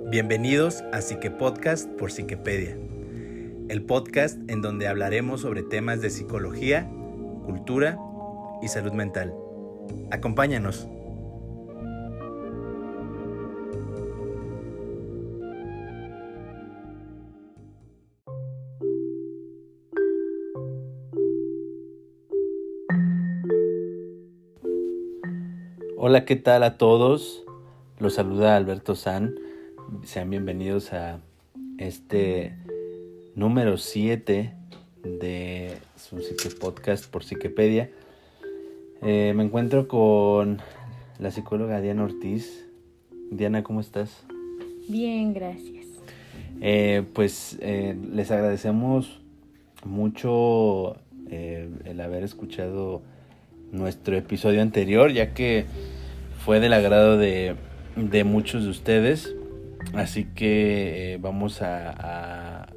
Bienvenidos a Psique Podcast por Psiquepedia, el podcast en donde hablaremos sobre temas de psicología, cultura y salud mental. Acompáñanos. Hola, ¿qué tal a todos? Los saluda Alberto San. Sean bienvenidos a este número 7 de su Psique Podcast por Psiquepedia. Me encuentro con la psicóloga Diana Ortiz. Diana, ¿cómo estás? Bien, gracias. Les agradecemos mucho el haber escuchado nuestro episodio anterior, ya que fue del agrado de muchos de ustedes. Así que vamos a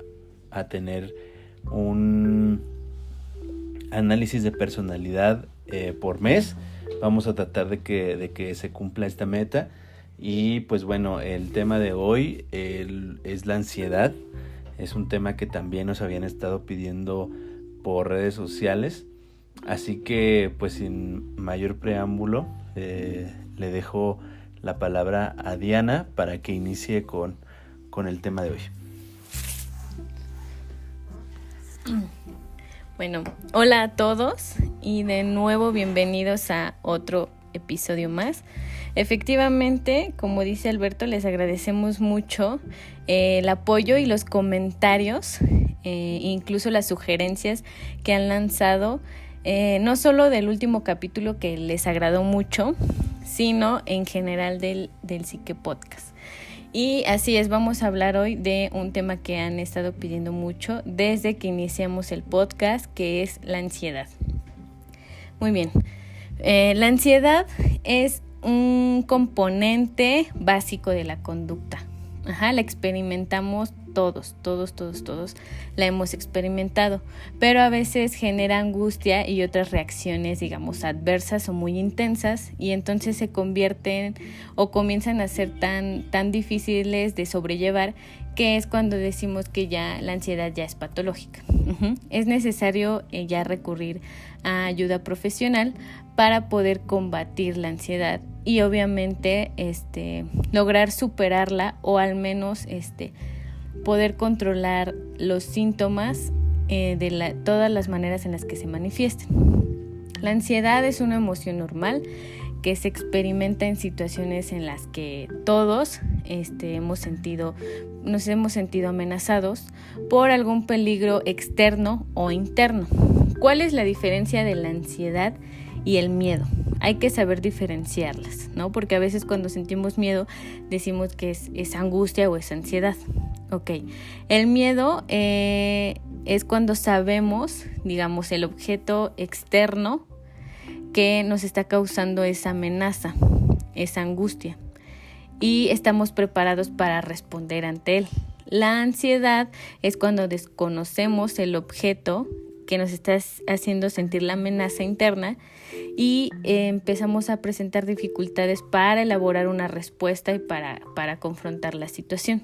tener un análisis de personalidad por mes. Vamos a tratar de que se cumpla esta meta. Y pues bueno, el tema de hoy es la ansiedad. Es un tema que también nos habían estado pidiendo por redes sociales. Así que pues sin mayor preámbulo le dejo la palabra a Diana para que inicie con el tema de hoy. Bueno, hola a todos y de nuevo bienvenidos a otro episodio más. Efectivamente, como dice Alberto, les agradecemos mucho el apoyo y los comentarios, incluso las sugerencias que han lanzado, no solo del último capítulo que les agradó mucho, sino en general del Psique Podcast. Y así es, vamos a hablar hoy de un tema que han estado pidiendo mucho desde que iniciamos el podcast, que es la ansiedad. Muy bien, la ansiedad es un componente básico de la conducta. La experimentamos todos la hemos experimentado, pero a veces genera angustia y otras reacciones, digamos, adversas o muy intensas, y entonces se convierten o comienzan a ser tan difíciles de sobrellevar, que es cuando decimos que ya la ansiedad ya es patológica. Es necesario ya recurrir a ayuda profesional para poder combatir la ansiedad y obviamente lograr superarla, o al menos poder controlar los síntomas de todas las maneras en las que se manifiesten. La ansiedad es una emoción normal que se experimenta en situaciones en las que todos nos hemos sentido amenazados por algún peligro externo o interno. ¿Cuál es la diferencia de la ansiedad y el miedo? Hay que saber diferenciarlas, ¿no? Porque a veces cuando sentimos miedo decimos que es angustia o es ansiedad. El miedo es cuando sabemos, digamos, el objeto externo que nos está causando esa amenaza, esa angustia, y estamos preparados para responder ante él. La ansiedad es cuando desconocemos el objeto que nos está haciendo sentir la amenaza interna y empezamos a presentar dificultades para elaborar una respuesta y para confrontar la situación.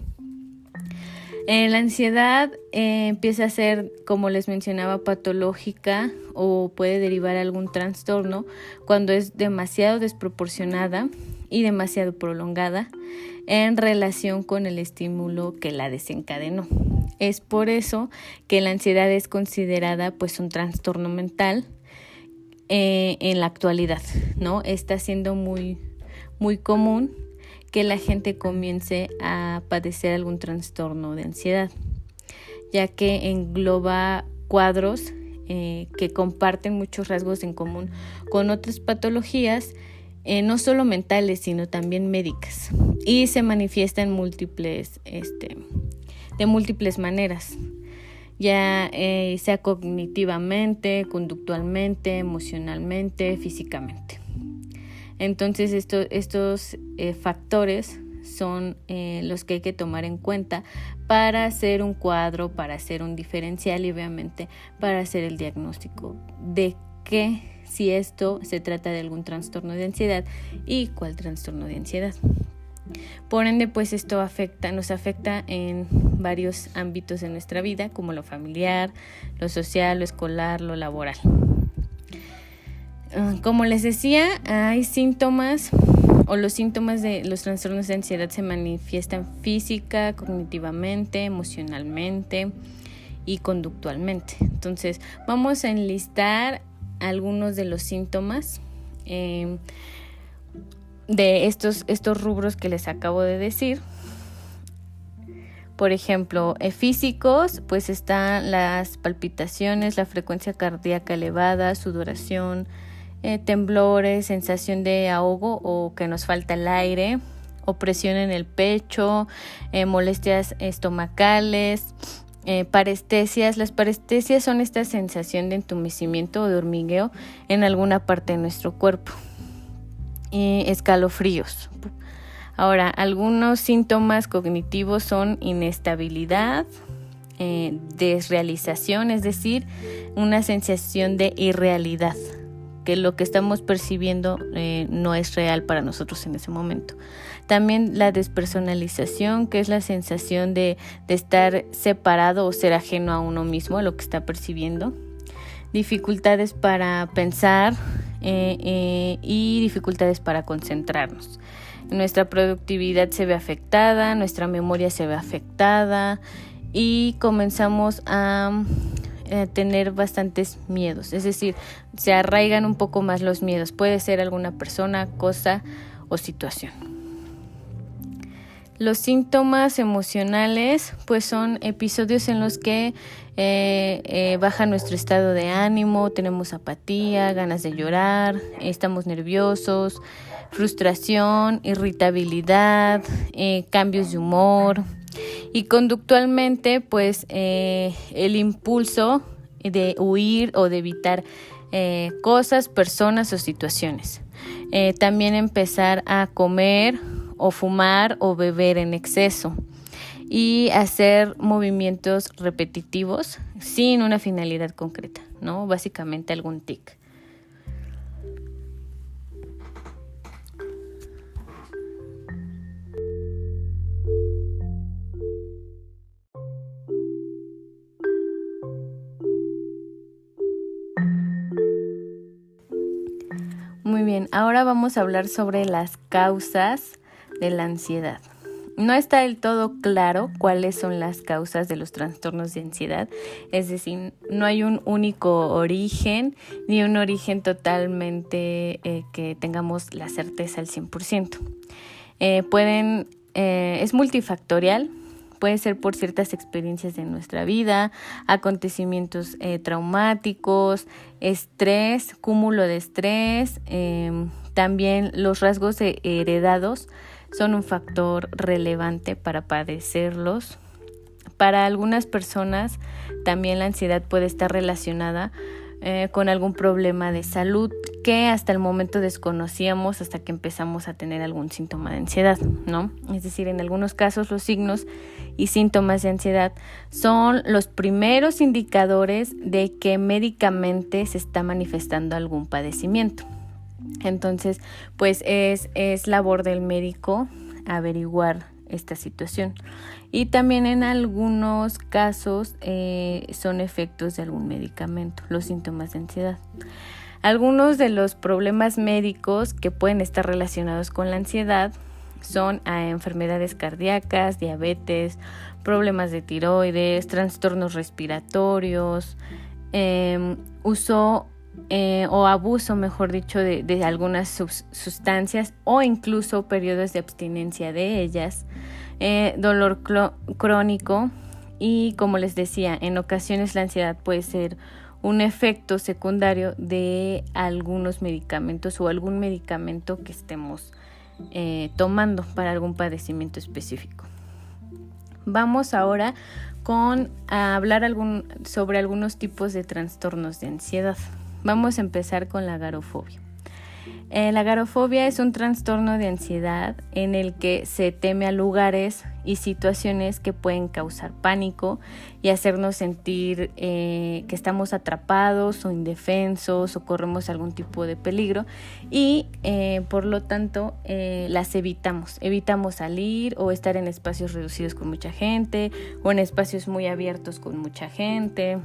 La ansiedad empieza a ser, como les mencionaba, patológica o puede derivar algún trastorno cuando es demasiado desproporcionada y demasiado prolongada en relación con el estímulo que la desencadenó. Es por eso que la ansiedad es considerada pues un trastorno mental en la actualidad, ¿no? Está siendo muy, muy común que la gente comience a padecer algún trastorno de ansiedad, ya que engloba cuadros que comparten muchos rasgos en común con otras patologías, no solo mentales, sino también médicas, y se manifiesta en de múltiples maneras, ya sea cognitivamente, conductualmente, emocionalmente, físicamente. Entonces estos factores son los que hay que tomar en cuenta para hacer un cuadro, para hacer un diferencial y obviamente para hacer el diagnóstico de que si esto se trata de algún trastorno de ansiedad y cuál trastorno de ansiedad. Por ende, pues esto nos afecta en varios ámbitos de nuestra vida, como lo familiar, lo social, lo escolar, lo laboral. Como les decía, hay síntomas o los síntomas de los trastornos de ansiedad se manifiestan física, cognitivamente, emocionalmente y conductualmente. Entonces, vamos a enlistar algunos de los síntomas de estos rubros que les acabo de decir. Por ejemplo, físicos, pues están las palpitaciones, la frecuencia cardíaca elevada, sudoración, temblores, sensación de ahogo o que nos falta el aire, opresión en el pecho, molestias estomacales, parestesias. Las parestesias son esta sensación de entumecimiento o de hormigueo en alguna parte de nuestro cuerpo. Escalofríos. Ahora, algunos síntomas cognitivos son inestabilidad, desrealización, es decir, una sensación de irrealidad, que lo que estamos percibiendo no es real para nosotros en ese momento. También la despersonalización, que es la sensación de estar separado o ser ajeno a uno mismo, a lo que está percibiendo. Dificultades para pensar y dificultades para concentrarnos. Nuestra productividad se ve afectada, nuestra memoria se ve afectada y comenzamos a tener bastantes miedos, es decir, se arraigan un poco más los miedos. Puede ser alguna persona, cosa o situación. Los síntomas emocionales pues son episodios en los que baja nuestro estado de ánimo, tenemos apatía, ganas de llorar, estamos nerviosos, frustración, irritabilidad, cambios de humor. Y conductualmente, pues el impulso de huir o de evitar cosas, personas o situaciones. También empezar a comer o fumar o beber en exceso y hacer movimientos repetitivos sin una finalidad concreta, ¿no? Básicamente algún tic. Muy bien, ahora vamos a hablar sobre las causas de la ansiedad. No está del todo claro cuáles son las causas de los trastornos de ansiedad, es decir, no hay un único origen ni un origen totalmente que tengamos la certeza al 100%. Es multifactorial. Puede ser por ciertas experiencias de nuestra vida, acontecimientos traumáticos, estrés, cúmulo de estrés. También los rasgos heredados son un factor relevante para padecerlos. Para algunas personas también la ansiedad puede estar relacionada con algún problema de salud que hasta el momento desconocíamos hasta que empezamos a tener algún síntoma de ansiedad, ¿no? Es decir, en algunos casos los signos y síntomas de ansiedad son los primeros indicadores de que médicamente se está manifestando algún padecimiento. Entonces, pues es labor del médico averiguar esta situación. Y también en algunos casos son efectos de algún medicamento, los síntomas de ansiedad. Algunos de los problemas médicos que pueden estar relacionados con la ansiedad son enfermedades cardíacas, diabetes, problemas de tiroides, trastornos respiratorios, uso o abuso, mejor dicho, de algunas sustancias o incluso periodos de abstinencia de ellas, dolor crónico y, como les decía, en ocasiones la ansiedad puede ser un efecto secundario de algunos medicamentos o algún medicamento que estemos tomando para algún padecimiento específico. Vamos ahora a hablar sobre algunos tipos de trastornos de ansiedad. Vamos a empezar con la agorafobia. La agorafobia es un trastorno de ansiedad en el que se teme a lugares y situaciones que pueden causar pánico y hacernos sentir que estamos atrapados o indefensos o corremos algún tipo de peligro y por lo tanto las evitamos salir o estar en espacios reducidos con mucha gente o en espacios muy abiertos con mucha gente.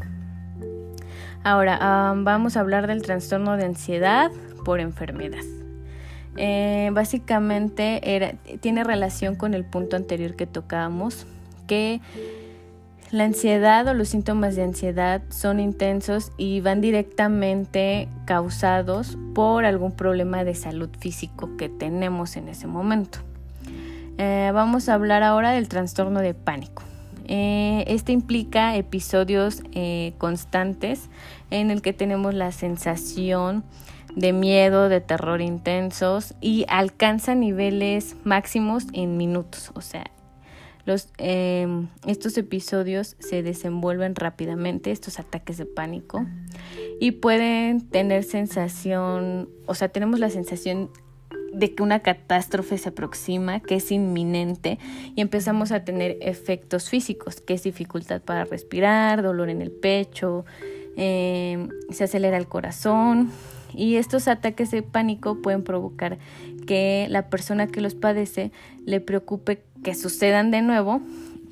Ahora vamos a hablar del trastorno de ansiedad por enfermedad. Básicamente tiene relación con el punto anterior que tocábamos, que la ansiedad o los síntomas de ansiedad son intensos y van directamente causados por algún problema de salud físico que tenemos en ese momento. Vamos a hablar ahora del trastorno de pánico. Este implica episodios constantes en el que tenemos la sensación de miedo, de terror intensos y alcanza niveles máximos en minutos. O sea, estos episodios se desenvuelven rápidamente, estos ataques de pánico, y pueden tener tenemos la sensación de que una catástrofe se aproxima, que es inminente, y empezamos a tener efectos físicos, que es dificultad para respirar, dolor en el pecho, se acelera el corazón, y estos ataques de pánico pueden provocar que la persona que los padece le preocupe que sucedan de nuevo,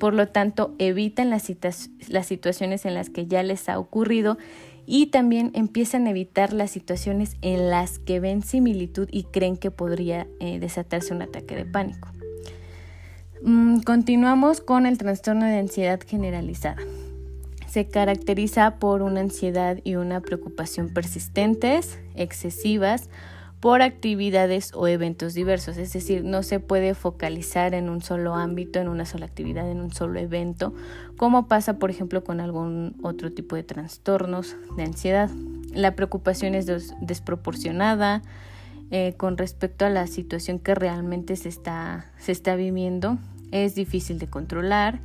por lo tanto evitan las situaciones en las que ya les ha ocurrido y también empiezan a evitar las situaciones en las que ven similitud y creen que podría desatarse un ataque de pánico. Continuamos con el trastorno de ansiedad generalizada. Se caracteriza por una ansiedad y una preocupación persistentes, excesivas, por actividades o eventos diversos, es decir, no se puede focalizar en un solo ámbito, en una sola actividad, en un solo evento, como pasa, por ejemplo, con algún otro tipo de trastornos de ansiedad. La preocupación es desproporcionada con respecto a la situación que realmente se está viviendo, es difícil de controlar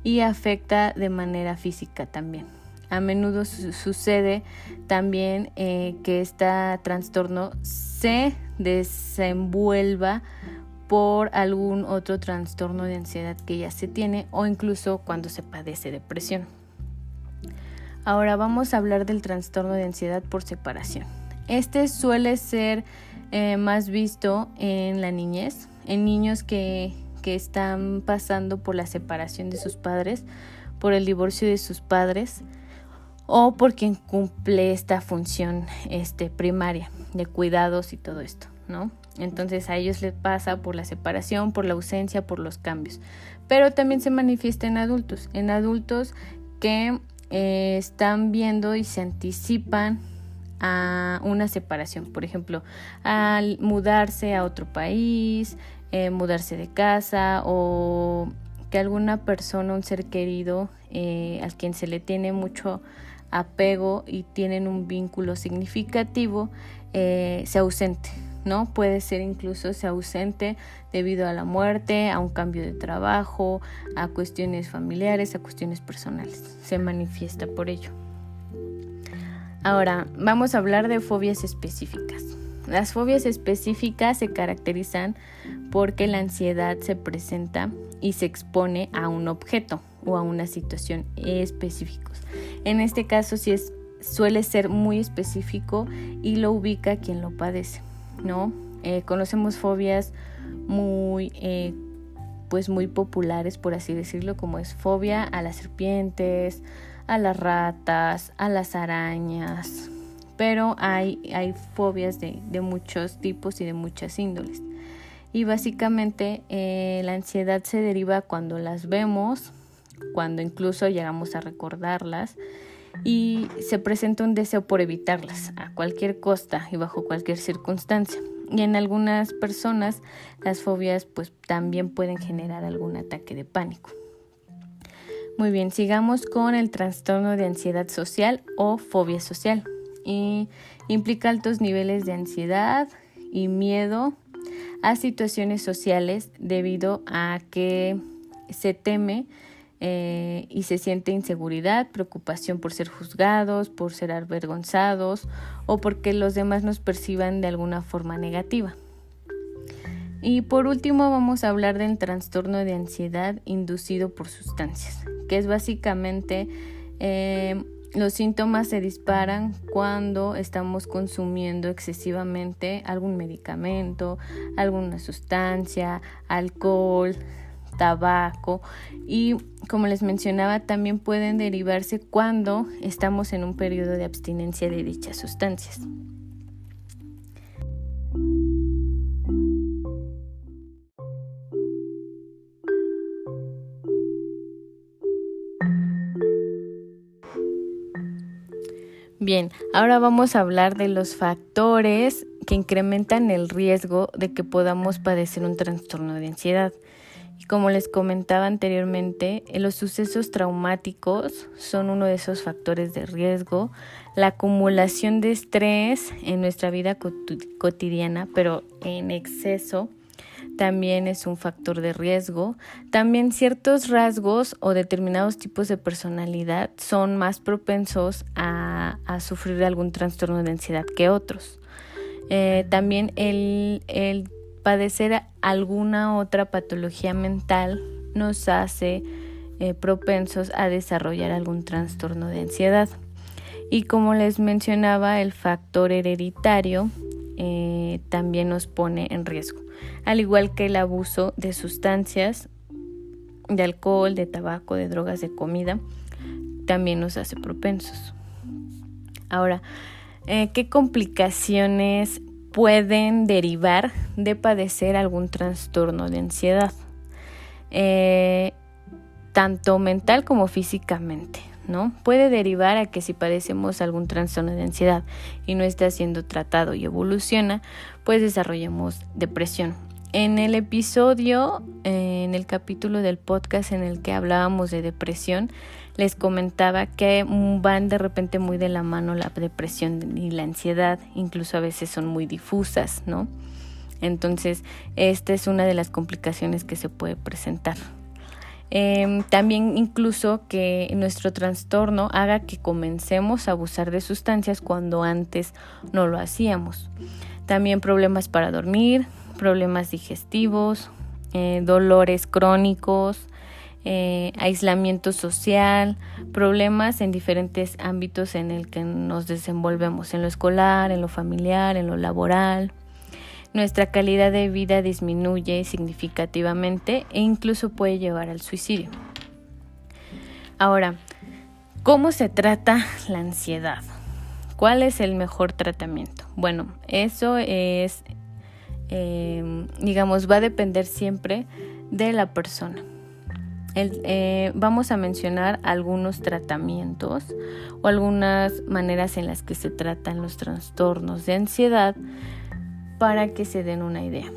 y afecta de manera física también. A menudo sucede también que este trastorno se desenvuelva por algún otro trastorno de ansiedad que ya se tiene o incluso cuando se padece depresión. Ahora vamos a hablar del trastorno de ansiedad por separación. Este suele ser más visto en la niñez, en niños que están pasando por la separación de sus padres, por el divorcio de sus padres o por quien cumple esta función primaria de cuidados y todo esto, ¿no? Entonces a ellos les pasa por la separación, por la ausencia, por los cambios. Pero también se manifiesta en adultos que están viendo y se anticipan a una separación. Por ejemplo, al mudarse a otro país, mudarse de casa o que alguna persona, un ser querido al quien se le tiene mucho apego y tienen un vínculo significativo, se ausente, ¿no? Puede ser incluso se ausente debido a la muerte, a un cambio de trabajo, a cuestiones familiares, a cuestiones personales. Se manifiesta por ello. Ahora, vamos a hablar de fobias específicas. Las fobias específicas se caracterizan porque la ansiedad se presenta y se expone a un objeto o a una situación específicos. En este caso suele ser muy específico y lo ubica quien lo padece, ¿no? Conocemos fobias muy populares, por así decirlo, como es fobia a las serpientes, a las ratas, a las arañas, pero hay fobias de muchos tipos y de muchas índoles. Y básicamente la ansiedad se deriva cuando las vemos, cuando incluso llegamos a recordarlas y se presenta un deseo por evitarlas a cualquier costa y bajo cualquier circunstancia. Y en algunas personas las fobias pues también pueden generar algún ataque de pánico. Muy bien, sigamos con el trastorno de ansiedad social o fobia social. Y implica altos niveles de ansiedad y miedo a situaciones sociales debido a que se teme y se siente inseguridad, preocupación por ser juzgados, por ser avergonzados o porque los demás nos perciban de alguna forma negativa. Y por último vamos a hablar del trastorno de ansiedad inducido por sustancias, que es básicamente los síntomas se disparan cuando estamos consumiendo excesivamente algún medicamento, alguna sustancia, alcohol, tabaco, y como les mencionaba también pueden derivarse cuando estamos en un periodo de abstinencia de dichas sustancias. Bien, ahora vamos a hablar de los factores que incrementan el riesgo de que podamos padecer un trastorno de ansiedad. Y como les comentaba anteriormente, los sucesos traumáticos son uno de esos factores de riesgo. La acumulación de estrés en nuestra vida cotidiana, pero en exceso, también es un factor de riesgo. También ciertos rasgos o determinados tipos de personalidad son más propensos a sufrir algún trastorno de ansiedad que otros. También el padecer alguna otra patología mental nos hace propensos a desarrollar algún trastorno de ansiedad. Y como les mencionaba, el factor hereditario también nos pone en riesgo, al igual que el abuso de sustancias, de alcohol, de tabaco, de drogas, de comida, también nos hace propensos. Ahora, ¿qué complicaciones pueden derivar de padecer algún trastorno de ansiedad? Tanto mental como físicamente, ¿no? Puede derivar a que si padecemos algún trastorno de ansiedad y no está siendo tratado y evoluciona, pues desarrollamos depresión. En el episodio, en el capítulo del podcast en el que hablábamos de depresión, les comentaba que van de repente muy de la mano la depresión y la ansiedad, incluso a veces son muy difusas, ¿no? Entonces, esta es una de las complicaciones que se puede presentar. También incluso que nuestro trastorno haga que comencemos a abusar de sustancias cuando antes no lo hacíamos. También problemas para dormir, problemas digestivos, dolores crónicos, aislamiento social, problemas en diferentes ámbitos en el que nos desenvolvemos, en lo escolar, en lo familiar, en lo laboral. Nuestra calidad de vida disminuye significativamente e incluso puede llevar al suicidio. Ahora, ¿cómo se trata la ansiedad? ¿Cuál es el mejor tratamiento? Bueno, eso es, va a depender siempre de la persona. Vamos a mencionar algunos tratamientos o algunas maneras en las que se tratan los trastornos de ansiedad para que se den una idea.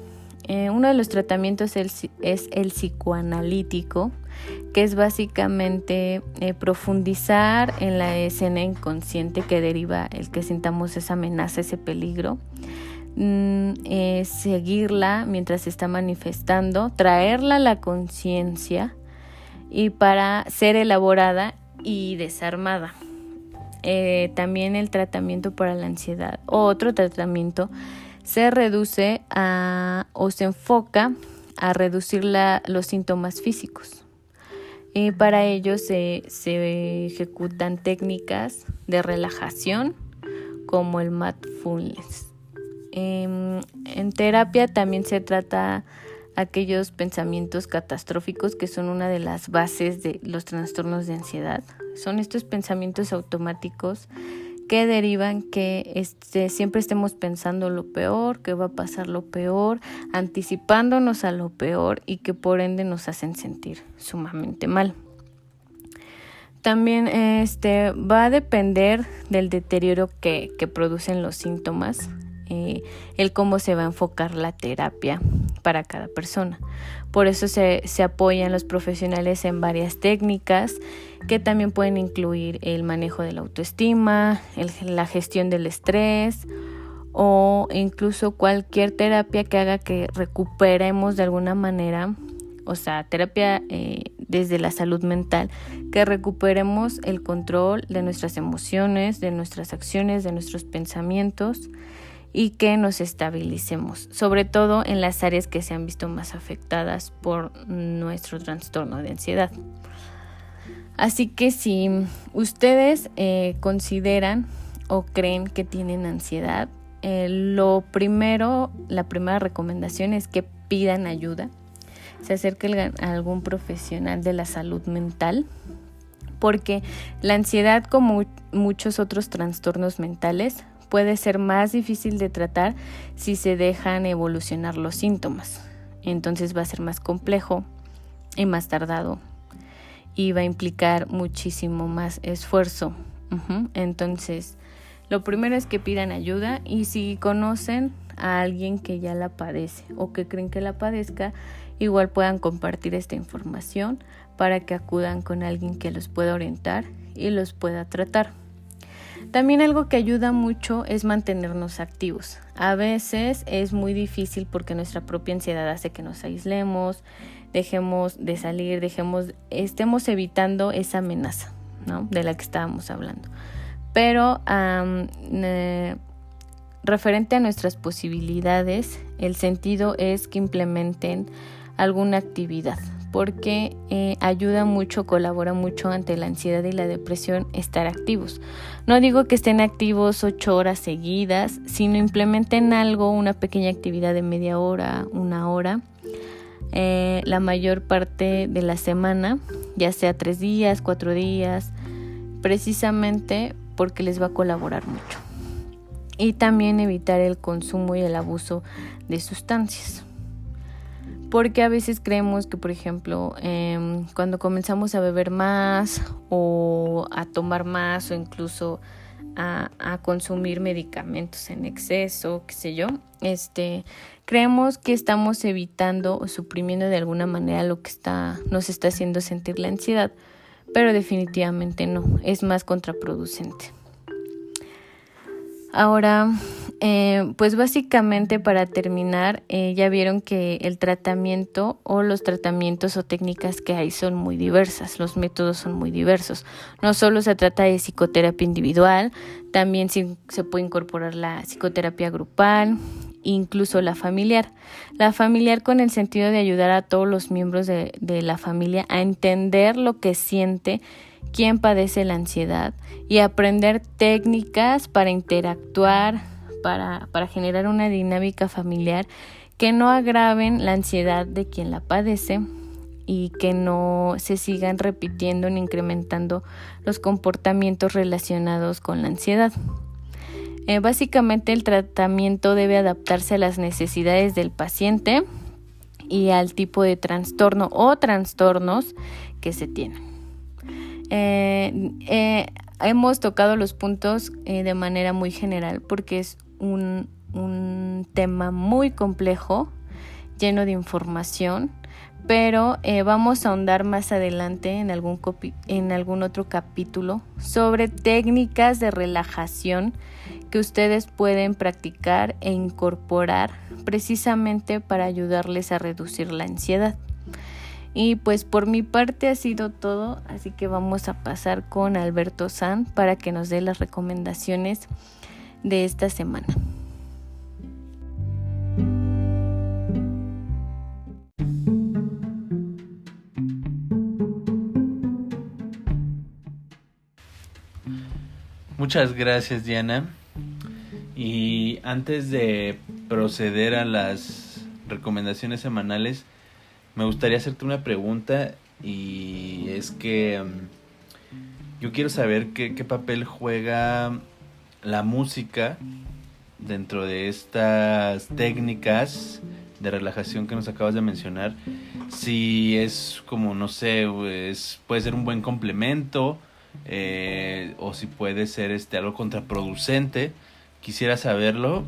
Uno de los tratamientos es el psicoanalítico, que es básicamente profundizar en la escena inconsciente que deriva el que sintamos esa amenaza, ese peligro, seguirla mientras se está manifestando, traerla a la conciencia y para ser elaborada y desarmada. También el tratamiento para la ansiedad, otro tratamiento, se reduce o se enfoca a reducir los síntomas físicos. Y para ello se ejecutan técnicas de relajación como el mindfulness. En terapia también se trata aquellos pensamientos catastróficos que son una de las bases de los trastornos de ansiedad. Son estos pensamientos automáticos que derivan que siempre estemos pensando lo peor, que va a pasar lo peor, anticipándonos a lo peor y que por ende nos hacen sentir sumamente mal. También va a depender del deterioro que producen los síntomas, el cómo se va a enfocar la terapia para cada persona. Por eso se apoyan los profesionales en varias técnicas que también pueden incluir el manejo de la autoestima, la gestión del estrés o incluso cualquier terapia que haga que recuperemos de alguna manera o sea, terapia desde la salud mental, que recuperemos el control de nuestras emociones, de nuestras acciones, de nuestros pensamientos y que nos estabilicemos, sobre todo en las áreas que se han visto más afectadas por nuestro trastorno de ansiedad. Así que si ustedes consideran o creen que tienen ansiedad, la primera recomendación es que pidan ayuda, se acerquen a algún profesional de la salud mental, porque la ansiedad, como muchos otros trastornos mentales, puede ser más difícil de tratar si se dejan evolucionar los síntomas. Entonces va a ser más complejo y más tardado y va a implicar muchísimo más esfuerzo. Entonces, lo primero es que pidan ayuda, y si conocen a alguien que ya la padece o que creen que la padezca, igual puedan compartir esta información para que acudan con alguien que los pueda orientar y los pueda tratar. También algo que ayuda mucho es mantenernos activos. A veces es muy difícil porque nuestra propia ansiedad hace que nos aislemos, dejemos de salir, estemos evitando esa amenaza, ¿no?, de la que estábamos hablando. Pero referente a nuestras posibilidades, el sentido es que implementen alguna actividad, porque ayuda mucho, colabora mucho ante la ansiedad y la depresión estar activos. No digo que estén activos 8 horas seguidas, sino implementen algo, una pequeña actividad de media hora, 1 hora, la mayor parte de la semana, ya sea 3 días, 4 días, precisamente porque les va a colaborar mucho. Y también evitar el consumo y el abuso de sustancias. Porque a veces creemos que, por ejemplo, cuando comenzamos a beber más o a tomar más o incluso a consumir medicamentos en exceso, qué sé yo, creemos que estamos evitando o suprimiendo de alguna manera lo que nos está haciendo sentir la ansiedad, pero definitivamente no, es más contraproducente. Ahora, pues básicamente para terminar, ya vieron que el tratamiento o los tratamientos o técnicas que hay son muy diversas, los métodos son muy diversos. No solo se trata de psicoterapia individual, también se puede incorporar la psicoterapia grupal, incluso la familiar. La familiar con el sentido de ayudar a todos los miembros de la familia a entender lo que siente quien padece la ansiedad y aprender técnicas para interactuar, para generar una dinámica familiar que no agraven la ansiedad de quien la padece y que no se sigan repitiendo ni incrementando los comportamientos relacionados con la ansiedad. Básicamente el tratamiento debe adaptarse a las necesidades del paciente y al tipo de trastorno o trastornos que se tienen. Hemos tocado los puntos de manera muy general porque es un tema muy complejo, lleno de información, pero vamos a ahondar más adelante en algún otro capítulo sobre técnicas de relajación que ustedes pueden practicar e incorporar precisamente para ayudarles a reducir la ansiedad. Y pues por mi parte ha sido todo, así que vamos a pasar con Alberto San para que nos dé las recomendaciones de esta semana. Muchas gracias, Diana. Y antes de proceder a las recomendaciones semanales, me gustaría hacerte una pregunta, y es que yo quiero saber qué papel juega la música dentro de estas técnicas de relajación que nos acabas de mencionar. Si es como, no sé, puede ser un buen complemento, o si puede ser algo contraproducente. Quisiera saberlo,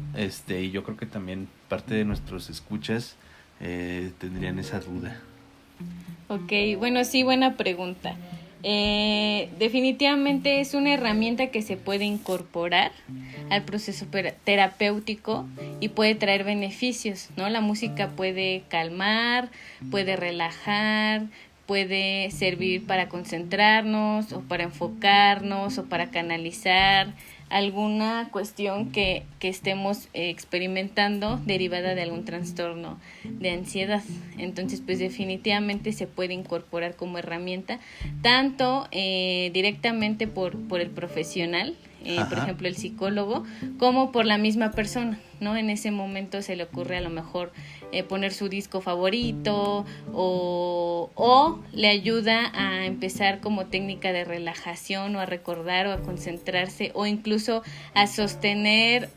y yo creo que también parte de nuestros escuchas tendrían esa duda. Ok, bueno, sí, buena pregunta. Definitivamente es una herramienta que se puede incorporar al proceso terapéutico y puede traer beneficios, ¿no? La música puede calmar, puede relajar, puede servir para concentrarnos o para enfocarnos o para canalizar alguna cuestión que estemos experimentando derivada de algún trastorno de ansiedad. Entonces, pues definitivamente se puede incorporar como herramienta, tanto directamente por el profesional, por ejemplo el psicólogo, como por la misma persona, ¿no? En ese momento se le ocurre a lo mejor poner su disco favorito o le ayuda a empezar como técnica de relajación o a recordar o a concentrarse o incluso a sostener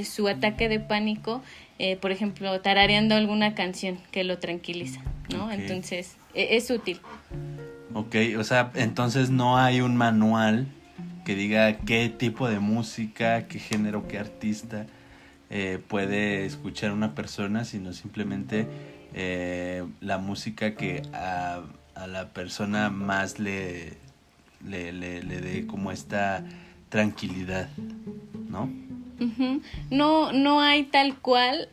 su ataque de pánico, por ejemplo, tarareando alguna canción que lo tranquiliza, ¿no? Okay. Entonces, es útil. Ok, o sea, entonces no hay un manual que diga qué tipo de música, qué género, qué artista puede escuchar una persona, sino simplemente la música que a la persona más le dé como esta tranquilidad, ¿no? Uh-huh. No hay tal cual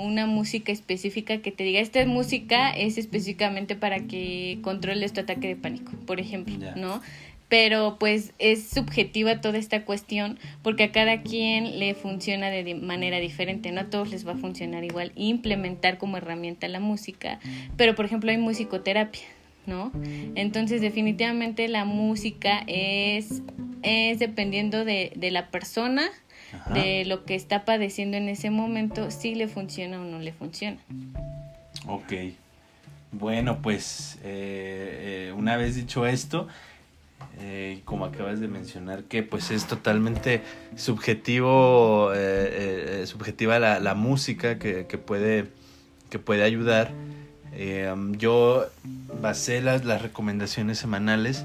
una música específica que te diga, esta música es específicamente para que controles tu ataque de pánico, por ejemplo, ¿no? Pero pues es subjetiva toda esta cuestión porque a cada quien le funciona de manera diferente, no a todos les va a funcionar igual implementar como herramienta la música, pero por ejemplo hay musicoterapia, ¿no? Entonces definitivamente la música es dependiendo de la persona, ajá, de lo que está padeciendo en ese momento, si le funciona o no le funciona. Ok, bueno pues una vez dicho esto, como acabas de mencionar que pues es totalmente subjetiva la música que puede ayudar, yo basé las recomendaciones semanales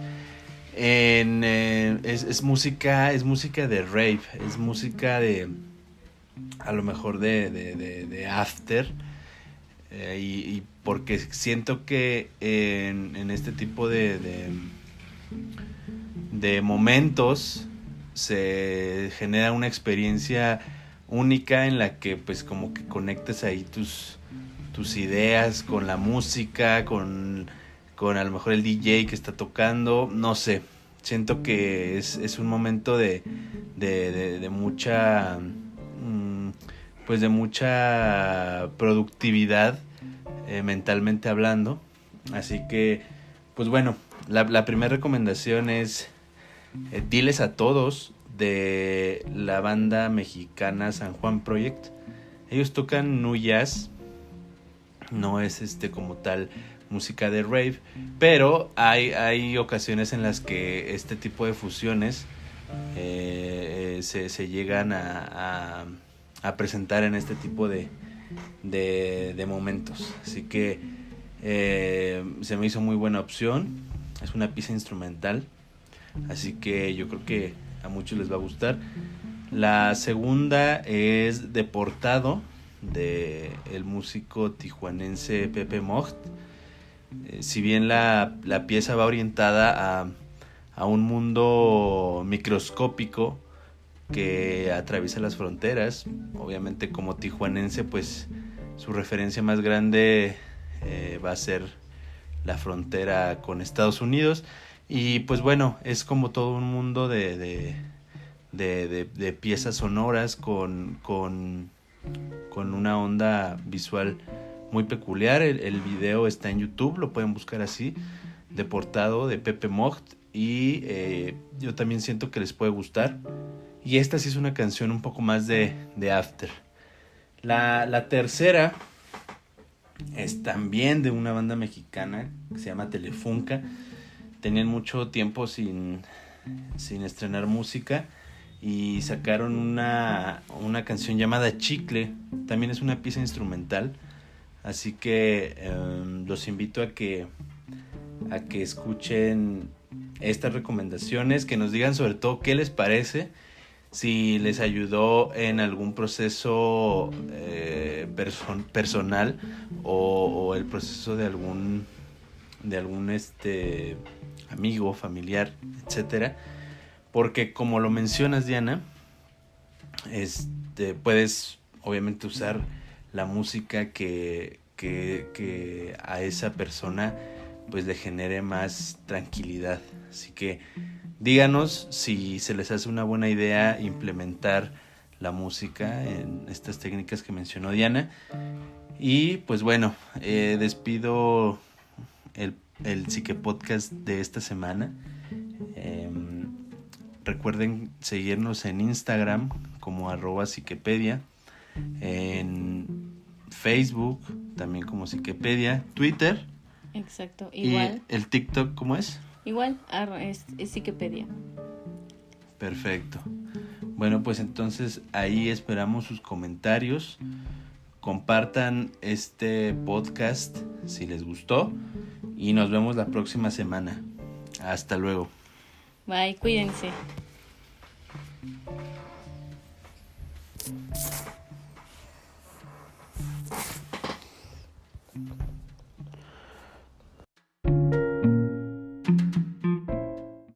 en es música de rave, es música de a lo mejor de after, y porque siento que en este tipo de momentos se genera una experiencia única en la que pues como que conectas ahí tus ideas con la música, con a lo mejor el DJ que está tocando, no sé, siento que es un momento de mucha pues de mucha productividad mentalmente hablando, así que pues bueno, la primera recomendación es Diles a Todos, de la banda mexicana San Juan Project. Ellos tocan nu jazz, no es como tal música de rave, pero hay ocasiones en las que este tipo de fusiones se llegan a presentar en este tipo de momentos, así que se me hizo muy buena opción. Es una pieza instrumental, así que yo creo que a muchos les va a gustar. La segunda es Deportado, de el músico tijuanense Pepe Mocht. Si bien la pieza va orientada a un mundo microscópico que atraviesa las fronteras, obviamente como tijuanense pues su referencia más grande va a ser la frontera con Estados Unidos, y pues bueno, es como todo un mundo de piezas sonoras con una onda visual muy peculiar. El video está en YouTube, lo pueden buscar así, Deportado, de Pepe Mocht, y yo también siento que les puede gustar. Y esta sí es una canción un poco más de after. La tercera es también de una banda mexicana que se llama Telefunca. Tenían mucho tiempo sin estrenar música y sacaron una canción llamada Chicle. También es una pieza instrumental, así que los invito a que escuchen estas recomendaciones, que nos digan sobre todo qué les parece, si les ayudó en algún proceso personal o el proceso de algún de algún amigo, familiar, etcétera, porque como lo mencionas, Diana, puedes obviamente usar la música que a esa persona pues le genere más tranquilidad. Así que díganos si se les hace una buena idea implementar la música en estas técnicas que mencionó Diana. Y pues bueno, despido el Psique Podcast de esta semana. Recuerden seguirnos en Instagram como @psiquepedia, en Facebook también como Psiquepedia, Twitter. Exacto, igual. ¿Y el TikTok cómo es? Igual, es Psiquepedia. Perfecto. Bueno, pues entonces ahí esperamos sus comentarios. Compartan este podcast si les gustó y nos vemos la próxima semana. Hasta luego. Bye, cuídense.